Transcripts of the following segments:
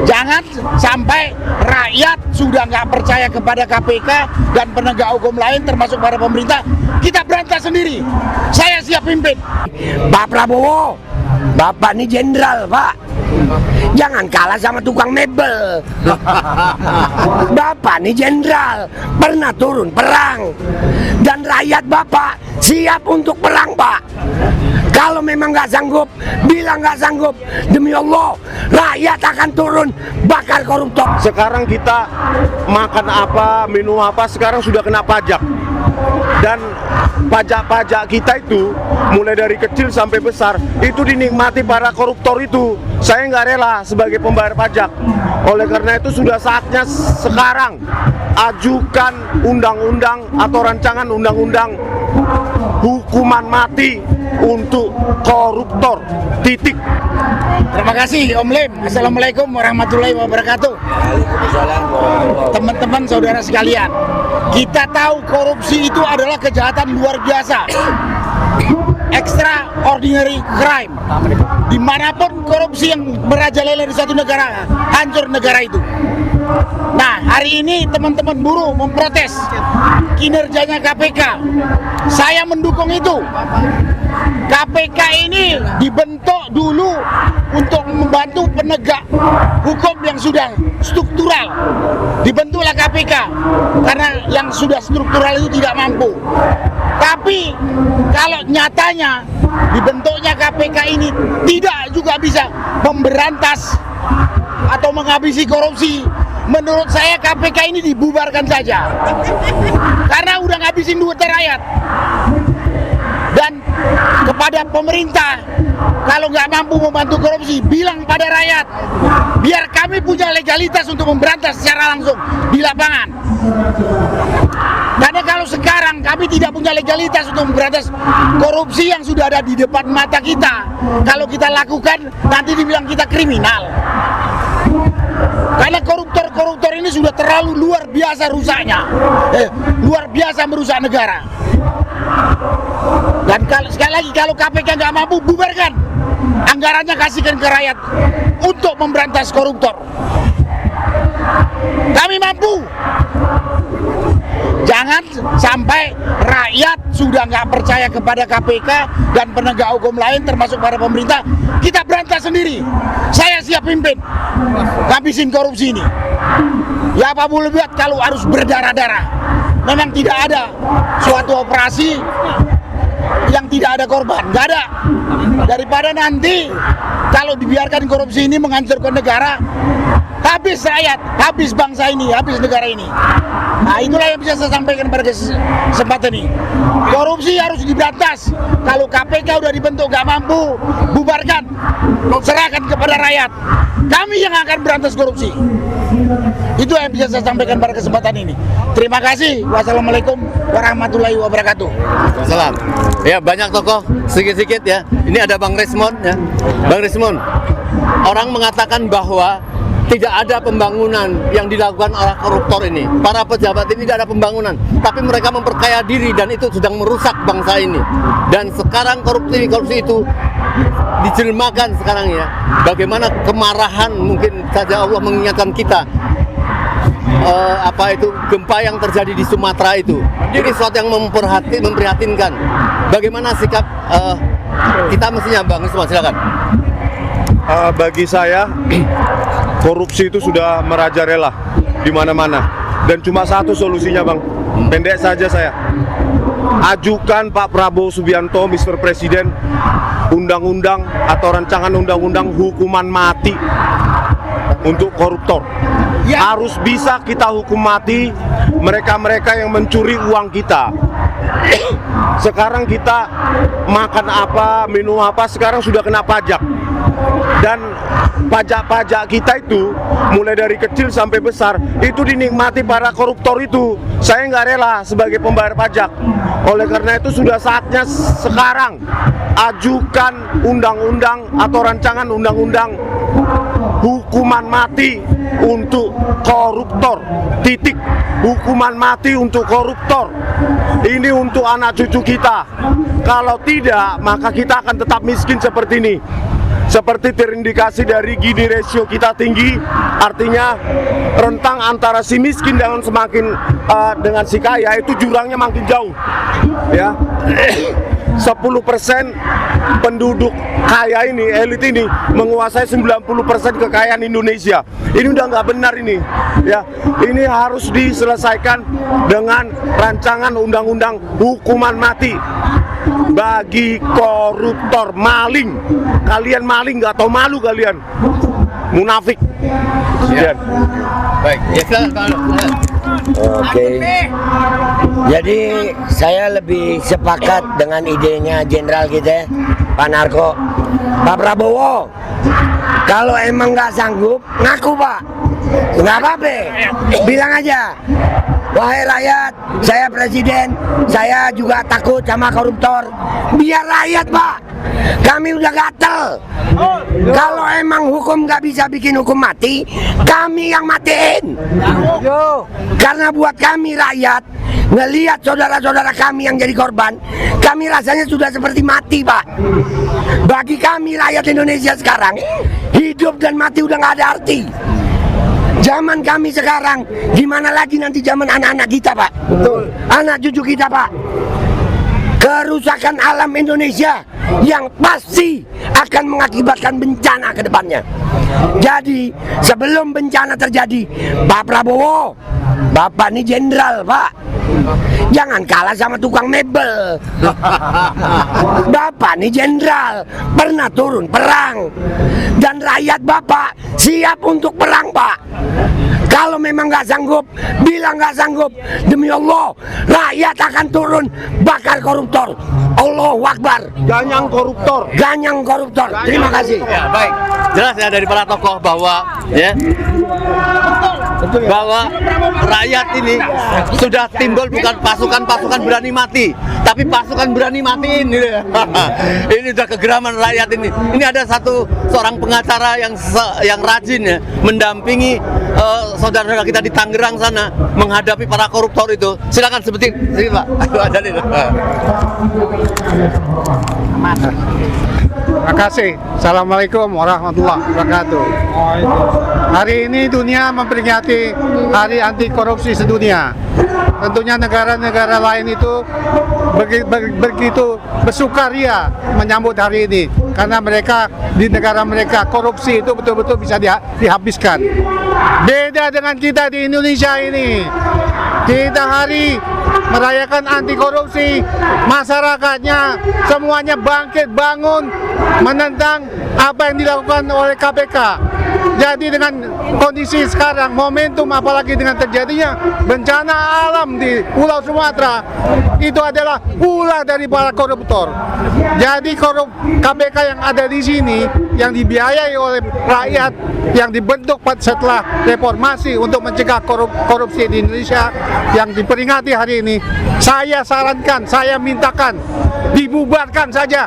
Jangan sampai rakyat sudah nggak percaya kepada KPK dan penegak hukum lain termasuk para pemerintah, kita berantas sendiri. Saya siap pimpin. Pak Prabowo, Bapak ini jenderal, Pak. Jangan kalah sama tukang mebel. Bapak ini jenderal, pernah turun perang. Dan rakyat Bapak siap untuk perang, Pak. Kalau memang nggak sanggup, bilang nggak sanggup. Demi Allah, rakyat akan turun bakar koruptor. Sekarang kita makan apa, minum apa, sekarang sudah kena pajak. Dan pajak-pajak kita itu mulai dari kecil sampai besar itu dinikmati para koruptor itu. Saya nggak rela sebagai pembayar pajak. Oleh karena itu sudah saatnya sekarang ajukan undang-undang atau rancangan undang-undang hukuman mati untuk koruptor. Titik. Terima kasih Om Lim. Assalamualaikum warahmatullahi wabarakatuh. Teman-teman saudara sekalian, kita tahu korupsi itu adalah kejahatan luar biasa, extraordinary crime. Dimanapun korupsi yang merajalela di satu negara, hancur negara itu. Nah, hari ini teman-teman buruh memprotes kinerjanya KPK. Saya mendukung itu. KPK ini dibentuk dulu untuk membantu penegak hukum yang sudah struktural. Dibentuklah KPK karena yang sudah struktural itu tidak mampu. Tapi kalau nyatanya dibentuknya KPK ini tidak juga bisa memberantas atau menghabisi korupsi, menurut saya KPK ini dibubarkan saja. Karena udah ngabisin duit rakyat. Dan kepada pemerintah, kalau nggak mampu membantu korupsi, bilang pada rakyat, biar kami punya legalitas untuk memberantas secara langsung di lapangan. Karena kalau sekarang kami tidak punya legalitas untuk memberantas korupsi yang sudah ada di depan mata kita, kalau kita lakukan nanti dibilang kita kriminal. Karena koruptor-koruptor ini sudah terlalu luar biasa rusaknya, luar biasa merusak negara. Dan sekali lagi, kalau KPK nggak mampu, bubarkan. Anggarannya kasihkan ke rakyat untuk memberantas koruptor. Kami mampu. Jangan sampai rakyat sudah nggak percaya kepada KPK dan penegak hukum lain termasuk para pemerintah, kita berantas sendiri. Saya siap pimpin habisin korupsi ini. Ya apa boleh buat kalau harus berdarah-darah. Memang tidak ada suatu operasi yang tidak ada korban, nggak ada. Daripada nanti kalau dibiarkan korupsi ini menghancurkan negara, habis rakyat, habis bangsa ini, habis negara ini. Nah, itulah yang bisa saya sampaikan pada kesempatan ini. Korupsi harus diberantas. Kalau KPK udah dibentuk nggak mampu, bubarkan, serahkan kepada rakyat. Kami yang akan berantas korupsi. Itu yang bisa saya sampaikan pada kesempatan ini. Terima kasih. Wassalamualaikum warahmatullahi wabarakatuh. Salam. Ya, banyak tokoh, sedikit-sedikit ya. Ini ada Bang Resmond ya. Bang Resmond, orang mengatakan bahwa tidak ada pembangunan yang dilakukan oleh koruptor ini. Para pejabat ini tidak ada pembangunan, tapi mereka memperkaya diri dan itu sedang merusak bangsa ini. Dan sekarang korupsi itu dijelmakan sekarang ya. Bagaimana kemarahan, mungkin saja Allah mengingatkan kita gempa yang terjadi di Sumatera itu. Ini sesuatu yang memprihatinkan. Bagaimana sikap kita mestinya, Bang Resmond, silakan. Bagi saya korupsi itu sudah merajalela di mana-mana dan cuma satu solusinya, Bang. Pendek saja saya. Ajukan Pak Prabowo Subianto, Mr. Presiden, undang-undang atau rancangan undang-undang hukuman mati untuk koruptor. Ya. Harus bisa kita hukum mati mereka-mereka yang mencuri uang kita. Sekarang kita makan apa, minum apa, sekarang sudah kena pajak. Dan pajak-pajak kita itu mulai dari kecil sampai besar itu dinikmati para koruptor itu. Saya nggak rela sebagai pembayar pajak. Oleh karena itu sudah saatnya sekarang ajukan undang-undang atau rancangan undang-undang hukuman mati untuk koruptor. Titik. Hukuman mati untuk koruptor. Ini untuk anak cucu kita. Kalau tidak, maka kita akan tetap miskin seperti ini. seperti terindikasi dari Gini ratio kita tinggi, artinya rentang antara si miskin dengan semakin dengan si kaya itu jurangnya makin jauh, ya. 10% penduduk kaya ini, elit ini menguasai 90% kekayaan Indonesia. Ini udah nggak benar ini, ya. Ini harus diselesaikan dengan rancangan undang-undang hukuman mati bagi koruptor, maling. Kalian maling, nggak tahu malu kalian, munafik. Ya. Baik, ya silakan. Oke. Jadi saya lebih sepakat dengan idenya jenderal kita, Pak Narko. Pak Prabowo, kalau emang nggak sanggup, ngaku Pak. Nggak apa-apa, bilang aja. Wahai rakyat, saya presiden, saya juga takut sama koruptor. Biar rakyat Pak, kami udah gatel. Kalau emang hukum nggak bisa bikin hukum mati, kami yang matiin. Karena buat kami rakyat, ngelihat saudara-saudara kami yang jadi korban, kami rasanya sudah seperti mati Pak. Bagi kami rakyat Indonesia sekarang, hidup dan mati udah nggak ada arti. Zaman kami sekarang, gimana lagi nanti zaman anak-anak kita Pak? Betul. Anak cucu kita Pak. Kerusakan alam Indonesia yang pasti akan mengakibatkan bencana ke depannya. Jadi sebelum bencana terjadi, Pak Prabowo, Bapak ini jenderal Pak, jangan kalah sama tukang mebel. Bapak ini jenderal, pernah turun perang, dan rakyat Bapak siap untuk perang Pak. Kalau memang nggak sanggup, bilang nggak sanggup. Demi Allah, rakyat akan turun bakar koruptor. Allahu Akbar. Ganyang koruptor. Ganyang koruptor. Terima kasih. Ya, baik. Jelas ya dari para tokoh bahwa rakyat ini sudah timbul bukan pasukan berani mati, tapi pasukan berani matiin. Ini sudah kegeraman rakyat ini. Ini ada seorang pengacara yang rajin ya mendampingi saudara-saudara kita di Tangerang sana menghadapi para koruptor itu. Silakan seperti ini Pak. Terima kasih. Assalamualaikum warahmatullahi wabarakatuh. Hari ini dunia memperingati Hari Anti Korupsi Sedunia. Tentunya negara-negara lain itu begitu bersukaria menyambut hari ini karena mereka di negara mereka korupsi itu betul-betul bisa dihabiskan. Beda dengan kita di Indonesia ini. Kita hari merayakan anti korupsi, masyarakatnya semuanya bangkit bangun menentang apa yang dilakukan oleh KPK. Jadi dengan kondisi sekarang, momentum apalagi dengan terjadinya bencana alam di Pulau Sumatera, itu adalah ulah dari para koruptor. Jadi KPK yang ada di sini, yang dibiayai oleh rakyat, yang dibentuk setelah reformasi untuk mencegah korupsi di Indonesia, yang diperingati hari ini, saya sarankan, saya mintakan, dibubarkan saja,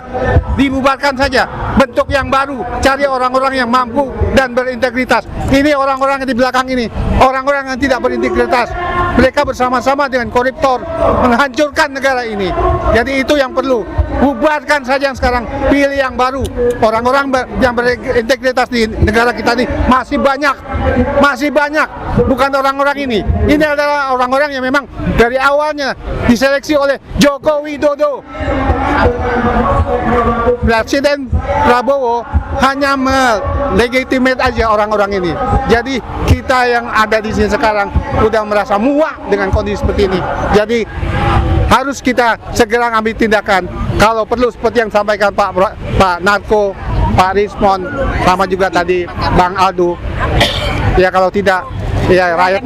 bentuk yang baru, cari orang-orang yang mampu dan berintegritas. Ini orang-orang yang di belakang ini, orang-orang yang tidak berintegritas. Mereka bersama-sama dengan koruptor menghancurkan negara ini. Jadi itu yang perlu, bubarkan saja yang sekarang, pilih yang baru. Orang-orang yang berintegritas di negara kita ini masih banyak, bukan orang-orang ini. Ini adalah orang-orang yang memang dari awalnya diseleksi oleh Joko Widodo. Presiden Prabowo hanya melegitimate aja orang-orang ini. Jadi kita yang ada di sini sekarang udah merasa muak dengan kondisi seperti ini. Jadi harus kita segera ambil tindakan. Kalau perlu seperti yang disampaikan Pak Narko, Pak Rismon, sama juga tadi Bang Aldo. Ya kalau tidak, ya rakyat,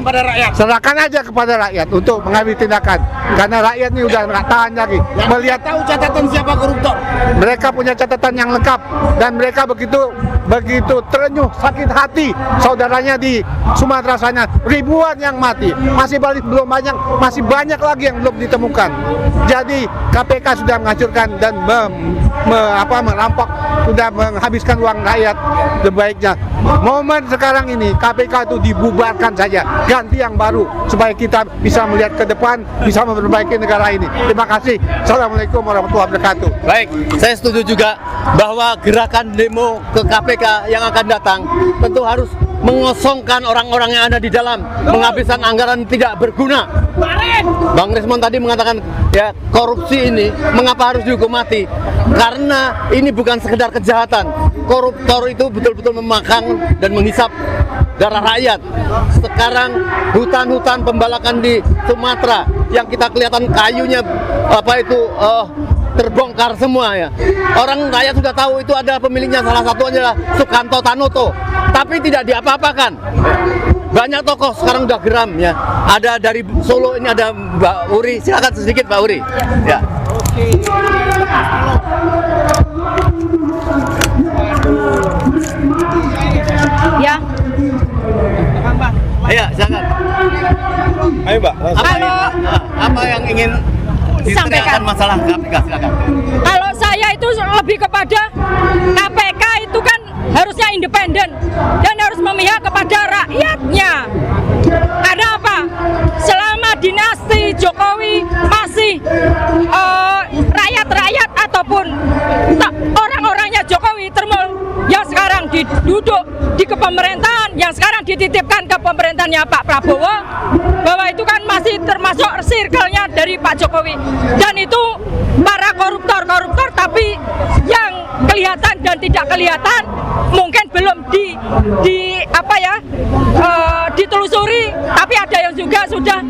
serahkan aja kepada rakyat untuk mengambil tindakan. Karena rakyat ini udah nggak tahan lagi. Melihat tahu catatan siapa koruptor. Mereka punya catatan yang lengkap dan mereka begitu terenyuh, sakit hati. Saudaranya di Sumatera sana ribuan yang mati, masih banyak lagi yang belum ditemukan. Jadi KPK sudah menghancurkan dan merampok, sudah menghabiskan uang rakyat. Sebaiknya momen sekarang ini KPK itu dibubarkan hentikan saja, ganti yang baru supaya kita bisa melihat ke depan, bisa memperbaiki negara ini. Terima kasih. Assalamualaikum warahmatullahi wabarakatuh. Baik, saya setuju juga bahwa gerakan demo ke KPK yang akan datang tentu harus mengosongkan orang-orang yang ada di dalam, menghabiskan anggaran tidak berguna. Bang Rismon tadi mengatakan ya korupsi ini mengapa harus dihukum mati? Karena ini bukan sekedar kejahatan. Koruptor itu betul-betul memakan dan menghisap darah rakyat. Sekarang hutan-hutan pembalakan di Sumatera yang kita kelihatan kayunya terbongkar semua ya. Orang rakyat sudah tahu itu ada pemiliknya, salah satu adalah Sukanto Tanoto, tapi tidak diapa-apakan. Banyak tokoh sekarang udah geram ya. Ada dari Solo ini ada Mbak Uri, silakan sedikit Mbak Uri. Ya. Ya. Ayo, silakan. Ayo Mbak. Apa yang ingin disampaikan masalah KPK, silakan. Kalau saya itu lebih kepada KPK itu kan harusnya independen dan harus memihak kepada rakyatnya. Karena apa? Selama dinasti Jokowi masih rakyat-rakyat ataupun orang-orangnya Jokowi yang sekarang duduk di kepemerintahan, yang sekarang dititipkan ke pemerintahnya Pak Prabowo, bahwa itu kan masih termasuk circle-nya dari Pak Jokowi. Dan itu para koruptor tapi yang kelihatan dan tidak kelihatan mungkin belum ditelusuri, tapi ada yang juga sudah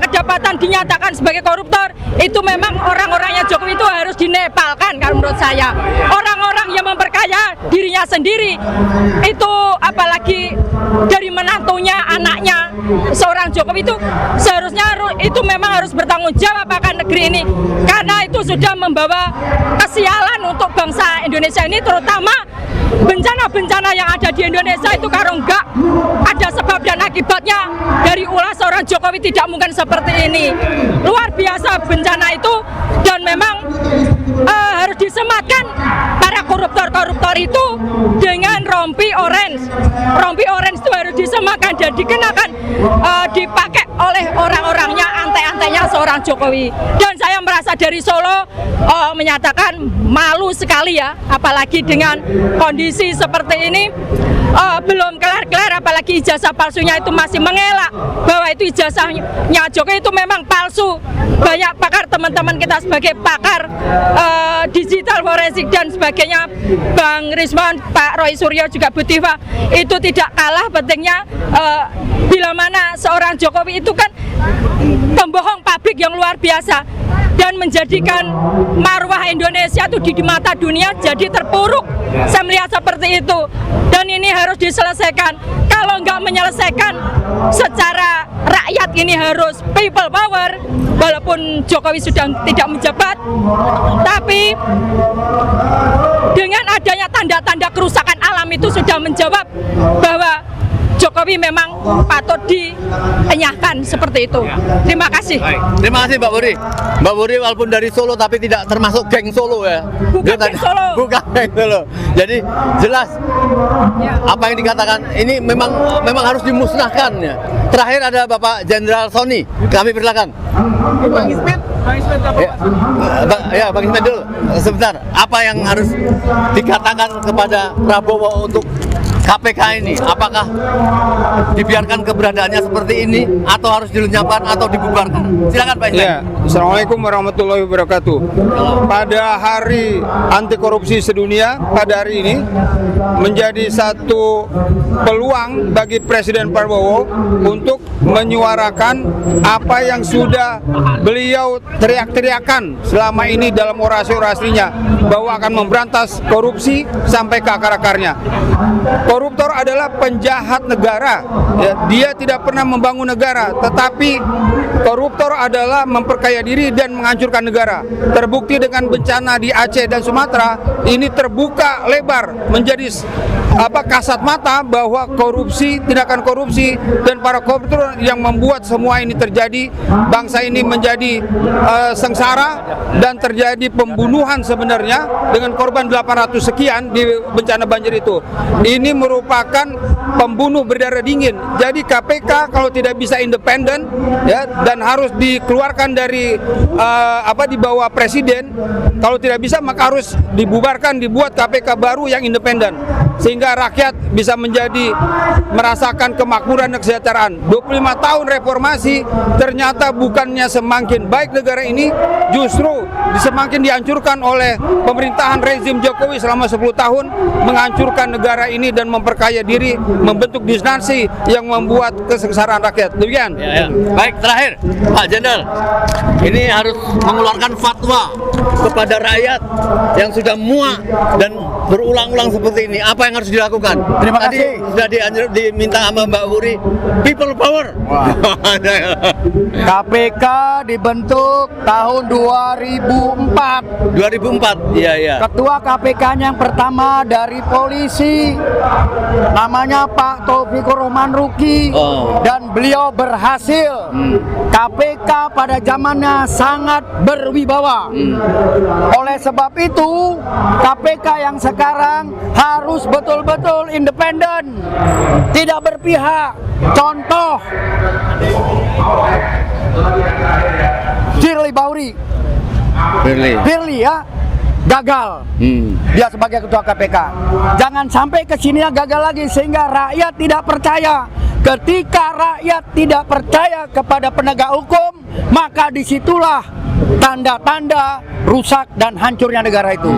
kedapatan dinyatakan sebagai koruptor. Itu memang orang-orangnya Jokowi itu harus dinepalkan kalau menurut saya. Orang-orang yang memperkaya dirinya sendiri itu, apalagi dari menantunya, anaknya seorang Jokowi itu seharusnya itu memang harus bertanggung jawab akan negeri ini, karena itu sudah membawa kesialan untuk bangsa Indonesia ini, terutama bencana-bencana yang ada di Indonesia itu kalau enggak ada sebab dan akibatnya dari ulah seorang Jokowi tidak mungkin seperti ini. Luar biasa bencana itu, dan memang harus disematkan para koruptor itu dengan rompi orange. Rompi orange itu harus disematkan dan dikenakan dipakai oleh orang-orangnya, ante-antenya seorang Jokowi. Dan saya merasa dari Solo menyatakan malu sekali ya, apalagi dengan kondisi seperti ini. Belum kelar-kelar, apalagi ijazah palsunya itu masih mengelak bahwa itu ijazahnya Jokowi itu memang palsu. Banyak pakar, teman-teman kita sebagai pakar digital forensik dan sebagainya, Bang Rismon, Pak Roy Suryo, juga Bu Tifa, itu tidak kalah pentingnya bila mana seorang Jokowi itu kan pembohong publik yang luar biasa dan menjadikan marwah Indonesia itu di mata dunia jadi terpuruk. Saya melihat seperti itu, dan ini harus diselesaikan. Kalau nggak menyelesaikan secara rakyat, ini harus people power, walaupun Jokowi sudah tidak menjabat, tapi dengan adanya tanda-tanda kerusakan alam itu sudah menjawab bahwa Jokowi memang patut dienyahkan seperti itu. Terima kasih. Baik. Terima kasih Mbak Wuri. Mbak Wuri walaupun dari Solo tapi tidak termasuk geng Solo ya. Bukan geng Solo. Bukan geng Solo. Jadi jelas apa yang dikatakan ini memang harus dimusnahkan ya. Terakhir ada Bapak Jenderal Sony. Kami persilakan. Bang Ismet dulu. Sebentar. Apa yang harus dikatakan kepada Prabowo untuk KPK ini? Apakah dibiarkan keberadaannya seperti ini atau harus dilenyapkan atau dibubarkan? Silakan Pak Ismet. Ya, Assalamualaikum warahmatullahi wabarakatuh. Pada hari anti korupsi sedunia, pada hari ini menjadi satu peluang bagi Presiden Prabowo untuk menyuarakan apa yang sudah beliau teriak-teriakan selama ini dalam orasi-orasinya, bahwa akan memberantas korupsi sampai ke akar-akarnya. Koruptor adalah penjahat negara, ya, dia tidak pernah membangun negara, tetapi koruptor adalah memperkaya diri dan menghancurkan negara. Terbukti dengan bencana di Aceh dan Sumatera, ini terbuka lebar menjadi kasat mata bahwa korupsi, tindakan korupsi dan para koruptor yang membuat semua ini terjadi. Bangsa ini menjadi sengsara dan terjadi pembunuhan sebenarnya dengan korban 800 sekian di bencana banjir itu. Ini merupakan pembunuh berdarah dingin. Jadi KPK kalau tidak bisa independen ya dan harus dikeluarkan dari di bawah presiden, kalau tidak bisa maka harus dibubarkan, dibuat KPK baru yang independen sehingga rakyat bisa merasakan kemakmuran dan kesejahteraan. 25 tahun reformasi ternyata bukannya semakin baik negara ini, justru semakin dihancurkan oleh pemerintahan rezim Jokowi selama 10 tahun, menghancurkan negara ini dan memperkaya diri, membentuk dinasti yang membuat kesengsaraan rakyat. Demikian. Ya. Baik, terakhir Pak Jenderal, ini harus mengeluarkan fatwa kepada rakyat yang sudah muak dan berulang-ulang seperti ini. Apa yang harus dilakukan? Terima Tadi kasih. sudah diminta sama Mbak Wuri, people power. KPK dibentuk tahun 2004. 2004, iya. Ketua KPK-nya yang pertama dari polisi, namanya Pak Taufikur Rahman Ruki, dan beliau berhasil. KPK pada zamannya sangat berwibawa. Oleh sebab itu, KPK yang sekarang harus betul-betul independen, tidak berpihak. Contoh, Firly Bahuri, Firly ya, gagal. Dia sebagai ketua KPK. Jangan sampai kesininya gagal lagi sehingga rakyat tidak percaya. Ketika rakyat tidak percaya kepada penegak hukum, maka disitulah tanda-tanda rusak dan hancurnya negara itu.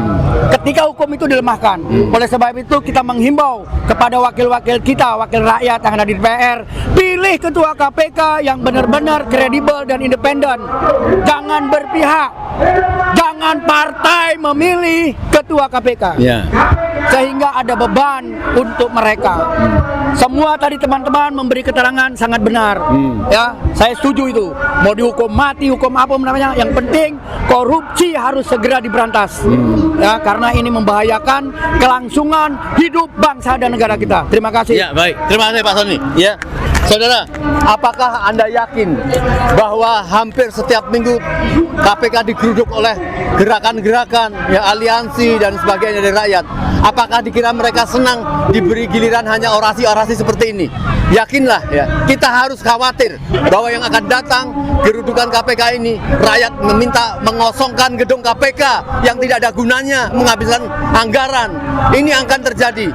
Ketika hukum itu dilemahkan. Oleh sebab itu kita menghimbau kepada wakil-wakil kita, wakil rakyat yang ada di DPR, pilih ketua KPK yang benar-benar kredibel dan independen. Jangan berpihak. Jangan partai memilih ketua KPK. Sehingga ada beban untuk mereka. Semua tadi teman-teman memberi keterangan sangat benar. Ya, saya setuju itu. Mau dihukum mati, hukum apa namanya, yang penting korupsi harus segera diberantas. Ya, karena ini membahayakan kelangsungan hidup bangsa dan negara kita. Terima kasih. Ya, baik. Terima kasih Pak Soni. Ya. Saudara, apakah Anda yakin bahwa hampir setiap minggu KPK digeruduk oleh gerakan-gerakan, ya, aliansi dan sebagainya dari rakyat? Apakah dikira mereka senang diberi giliran hanya orasi-orasi seperti ini? Yakinlah, ya, kita harus khawatir bahwa yang akan datang gerudukan KPK ini, rakyat meminta mengosongkan gedung KPK yang tidak ada gunanya, menghabiskan anggaran. Ini akan terjadi.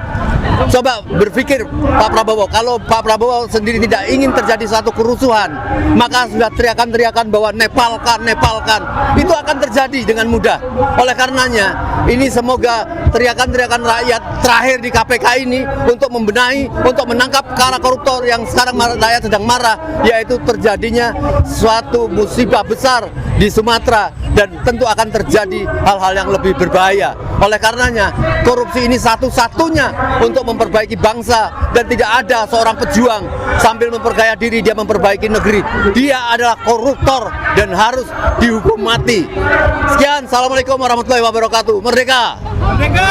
Coba berpikir Pak Prabowo, kalau Pak Prabowo sendiri tidak ingin terjadi satu kerusuhan, maka sudah teriakan-teriakan bahwa nepalkan, itu akan terjadi dengan mudah. Oleh karenanya, ini semoga teriakan-teriakan rakyat terakhir di KPK ini untuk membenahi, untuk menangkap para koruptor yang sekarang rakyat sedang marah, yaitu terjadinya suatu musibah besar di Sumatera dan tentu akan terjadi hal-hal yang lebih berbahaya. Oleh karenanya, korupsi ini satu-satunya untuk memperbaiki bangsa dan tidak ada seorang pejuang sambil memperkaya diri dia memperbaiki negeri. Dia adalah koruptor dan harus dihukum mati. Sekian, assalamualaikum warahmatullahi wabarakatuh. Merdeka! Merdeka!